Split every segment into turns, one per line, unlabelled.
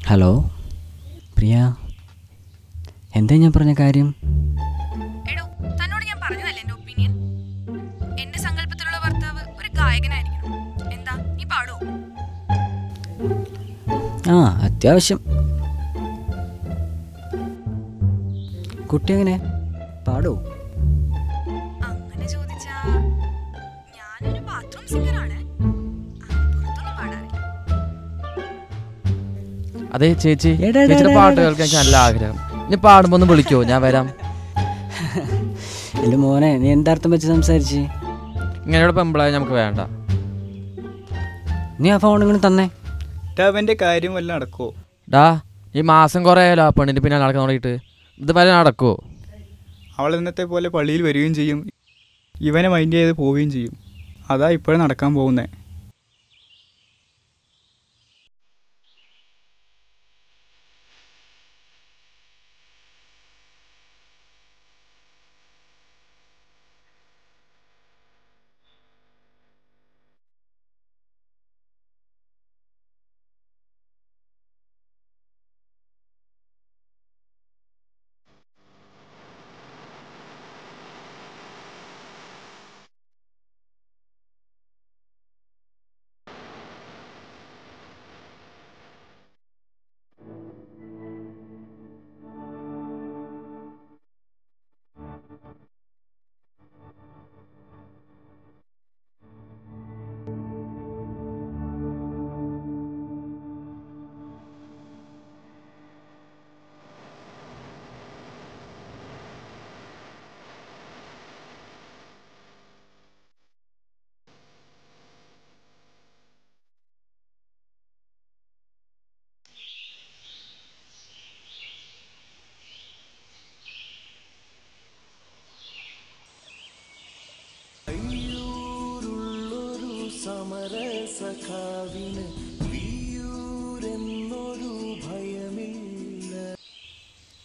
Hello പ്രിയ, എന്താ ഞാൻ പറഞ്ഞ കാര്യം?
എടോ, തന്നോട് ഞാൻ പറഞ്ഞതല്ലേ എന്റെ ഒപ്പീനിയൻ. എന്റെ സങ്കല്പത്തിലുള്ള ഭർത്താവ് ഒരു ഗായകനായിരിക്കണം. എന്താ നീ പാടോ?
ആ, അത്യാവശ്യം. കുട്ടി എങ്ങനെ പാടോ?
അങ്ങനെ ചോദിച്ചാ ഞാനൊരു ബാത്റൂം സിംഗറാണ്. പുറത്തൊന്നും പാടാറില്ല.
അതെ ചേച്ചി,
എടാ,
ചേച്ചിയുടെ
എടാ,
പാട്ട്
എടാ.
കേൾക്കാൻ എനിക്ക് നല്ല ആഗ്രഹം. ഇനി പാടുമ്പോ ഒന്ന് വിളിക്കോ, ഞാൻ വരാം.
എൻ്റെ മോനെ, നീ എന്താർത്ഥം വെച്ച് സംസാരിച്ച്?
ഇങ്ങനെയുള്ള പെമ്പിളായ നമുക്ക് വേണ്ട.
നീ ആ ഫോൺ ഇങ്ങനെ തന്നെ.
അവൻ്റെ കാര്യം വല്ല നടക്കുമോ?
ഡാ, ഈ മാസം കുറേ ആയാലോ ആ പെണ്ണിൻ്റെ പിന്നെ നടക്കാൻ തുടങ്ങിയിട്ട്. ഇതുവരെ നടക്കുമോ?
അവൾ ഇന്നത്തെ പോലെ പള്ളിയിൽ വരികയും ചെയ്യും, ഇവനെ മൈൻഡ് ചെയ്ത് പോവുകയും ചെയ്യും. അതാ ഇപ്പോഴും നടക്കാൻ പോകുന്നത്.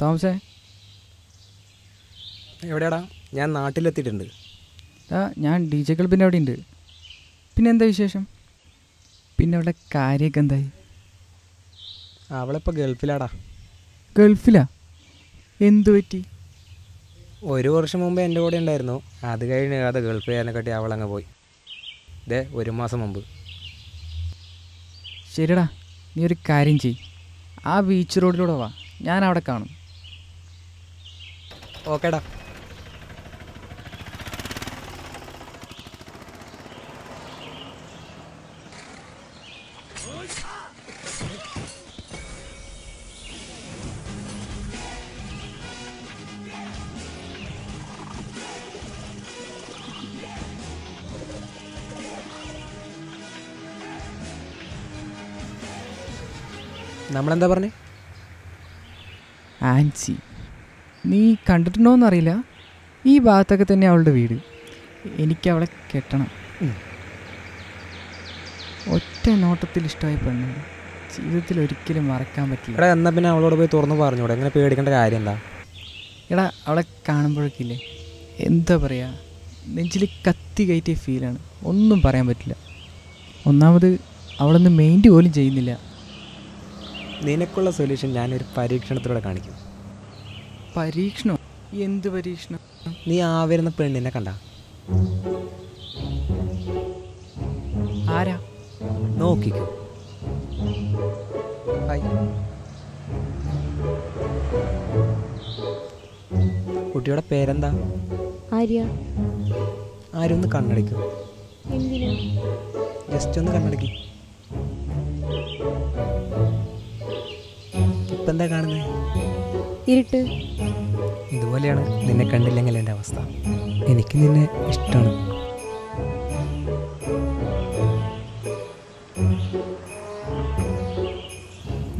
തോമസേ,
എവിടെയാടാ? ഞാൻ നാട്ടിലെത്തിയിട്ടുണ്ട്.
ഞാൻ ഡി ജെ ക്ലബിൻ്റെ അവിടെ ഉണ്ട്. പിന്നെ എന്താ വിശേഷം? പിന്നെ അവിടെ കാര്യമൊക്കെ എന്തായി?
അവളിപ്പോൾ ഗൾഫിലാടാ.
ഗൾഫിലാ? എന്തു പറ്റി?
ഒരു വർഷം മുമ്പ് എൻ്റെ കൂടെ ഉണ്ടായിരുന്നു. അത് കഴിഞ്ഞ് അത് ഗൾഫുകാരനെ കട്ടി അവളങ്ങ് പോയി. ഇതേ 1 മാസം മുമ്പ്.
ശരിടാ, നീ ഒരു കാര്യം ചെയ്യ്, ആ ബീച്ച് റോഡിലൂടെ വാ, ഞാൻ അവിടെ കാണും.
ഓക്കേടാ. നമ്മളെന്താ പറഞ്ഞേ?
ആൻസി, നീ കണ്ടിട്ടുണ്ടോയെന്നറിയില്ല, ഈ ഭാഗത്തൊക്കെ തന്നെ അവളുടെ വീട്. എനിക്ക് അവളെ കെട്ടണം. ഒറ്റ നോട്ടത്തിൽ ഇഷ്ടമായ പെണ്ണാണ്, ജീവിതത്തിൽ ഒരിക്കലും മറക്കാൻ പറ്റില്ല.
എടാ, എന്നാൽ പിന്നെ അവളോട് പോയി തുറന്ന് പറഞ്ഞൂടെ? എങ്ങനെ പേടിക്കേണ്ട കാര്യം എന്താ?
എടാ, അവളെ കാണുമ്പോഴേക്കില്ലേ, എന്താ പറയുക, നെഞ്ചിൽ കത്തി കയറ്റിയ ഫീലാണ്, ഒന്നും പറയാൻ പറ്റില്ല. ഒന്നാമത് അവളൊന്നും മെയിൻറ്റ് പോലും ചെയ്യുന്നില്ല.
നിനക്കുള്ള സൊല്യൂഷൻ ഞാനൊരു പരീക്ഷണത്തിലൂടെ കാണിക്കും.
പരീക്ഷണം? എന്ത് പരീക്ഷണം?
നീ ആ വരുന്ന പെണ്ണിനെ കണ്ട?
ആരാ?
നോക്കിക്കോ. ഹായ്. കുട്ടിയുടെ പേരെന്താ?
ആര്യ.
ആരും ഒന്ന് കണ്ണടിക്കും.
എന്തിനാ?
ജസ്റ്റ് ഒന്ന് കണ്ണടിക്കും. ഇപ്പം എന്താ കാണുന്നത്?
ഇരുട്ട്.
ഇതുപോലെയാണ് നിന്നെ കണ്ടില്ലെങ്കിൽ എൻ്റെ അവസ്ഥ. എനിക്ക് നിന്നെ ഇഷ്ടമാണ്.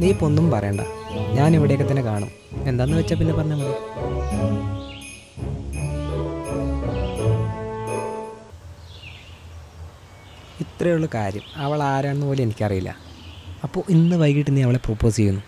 നീ ഇപ്പം ഒന്നും പറയണ്ട, ഞാൻ ഇവിടെയൊക്കെ തന്നെ കാണും. എന്താന്ന് വെച്ചാൽ പിന്നെ പറഞ്ഞാൽ മതി. ഇത്രയുള്ള കാര്യം. അവൾ ആരാണെന്ന് പോലും എനിക്കറിയില്ല. അപ്പോൾ ഇന്ന് വൈകിട്ട് നീ അവളെ പ്രൊപ്പോസ് ചെയ്യുന്നു.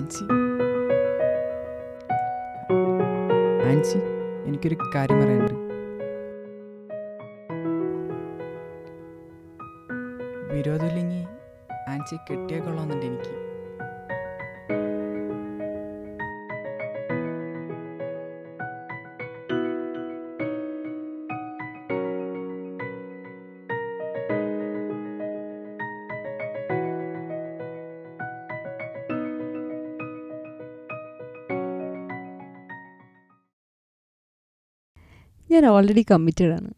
ആൻസി ആൻസി എനിക്കൊരു കാര്യം പറയാനുണ്ട്. വിരോധമില്ലെങ്കിൽ ആൻസി കെട്ടിയാൽ കൊള്ളാമെന്നുണ്ട് എനിക്ക്.
ഞാൻ ഓൾറെഡി കമ്മിറ്റഡ് ആണ്.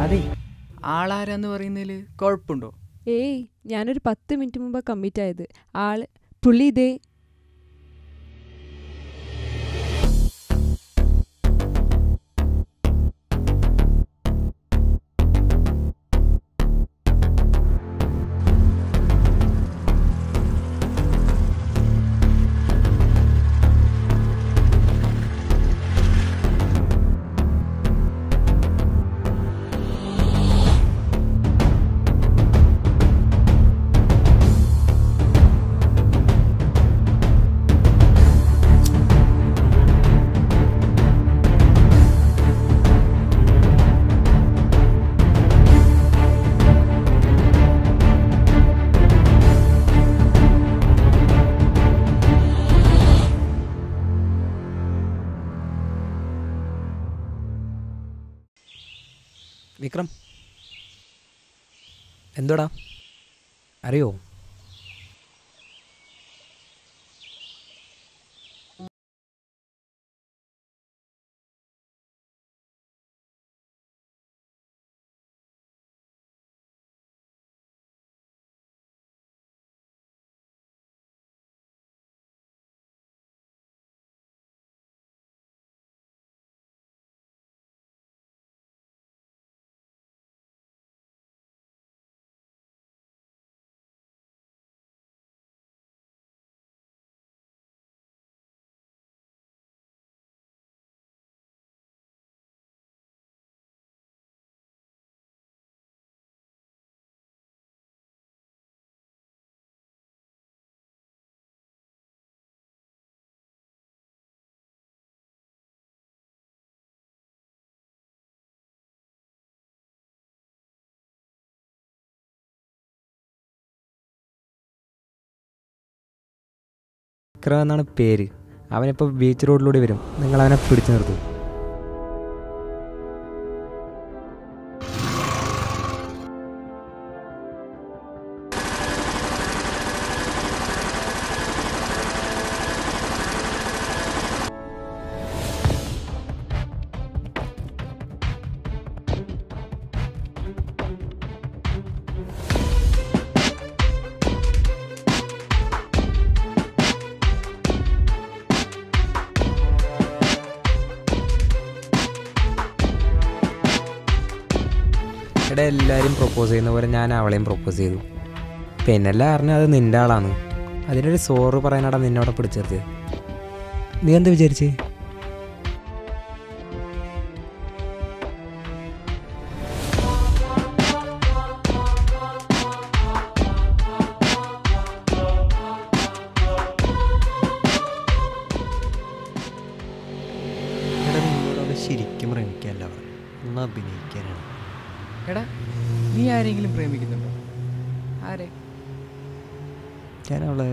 അതെ, ആളാരാന്ന് പറയുന്നതിൽ കുഴപ്പമുണ്ടോ?
ഏയ്, ഞാനൊരു 10 മിനിറ്റ് മുമ്പ് കമ്മിറ്റ് ആയത്. പുള്ളി ഇതേ.
വിക്രം, എന്തോടാ അറിയോ? വിക്രം എന്നാണ് പേര്. അവനിപ്പോൾ ബീച്ച് റോഡിലൂടെ വരും. നിങ്ങൾ അവനെ പിടിച്ചു നിർത്തും. ഇവിടെ എല്ലാവരും പ്രപ്പോസ് ചെയ്യുന്ന പോലെ ഞാൻ അവളെയും പ്രപ്പോസ് ചെയ്തു. പിന്നെ എല്ലാം അറിഞ്ഞാൽ അത് നിൻ്റെ ആളാണ്. അതിനൊരു സോറ് പറയാനാടാ നിന്നോടെ പിടിച്ചെടുത്തത്. നീ എന്താ വിചാരിച്ചേ?
ശരിക്കും പ്രേമിക്കാനല്ല, ഒന്ന് അഭിനയിക്കാനാണ്.
എടാ, നീ ആരെങ്കിലും പ്രേമിക്കുന്നുണ്ടോ? ആരെ?
ഞാൻ അവളെ